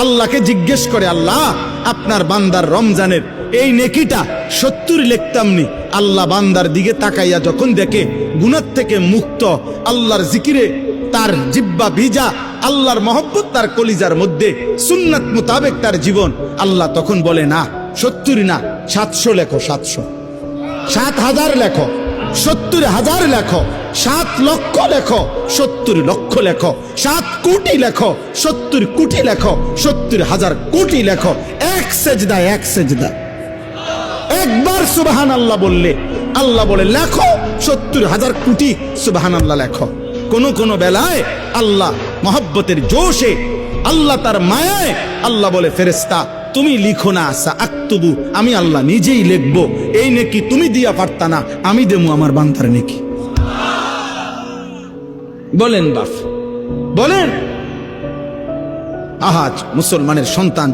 আল্লাহকে জিজ্ঞেস করে, আল্লাহ আপনার বান্দার রমজানের এই নেকিটা 70 লিখতাম নি। আল্লাহ বান্দার দিকে তাকাইয়া যখন দেখে গুনাহ থেকে মুক্ত, আল্লাহর জিকিরে তার জিহ্বা ভিজা, আল্লাহর মহব্বত তার কলিজার মধ্যে, সুন্নাত মোতাবেক তার জীবন, আল্লাহ তখন বলে না 70 না 700 লেখো, 700, 7,000 লেখো, 70,000 লেখো, 7 লক্ষ লেখো, 70 লক্ষ লেখো, 7 কোটি লেখো, 70 কোটি লেখো, 70,000 কোটি লেখো। এক সেজদা, এক সেজদা, একবার সুবহানাল্লাহ বললে আল্লাহ বলে লেখো 70,000 কোটি সুবহানাল্লাহ লেখো। কোন বেলায় আল্লাহ মহব্বতের জোশে, আল্লাহ তার মায়ায় আল্লাহ বলে, ফেরেশতা তুমি লিখো না, সাআকতুবু, আমি আল্লাহ নিজেই লিখবো। এই নেকি তুমি দিয়া পারতা না, আমি দেবো আমার বান্দার নেকি। বলেন বাপ, বলেন। আহাজ মুসলমানের সন্তান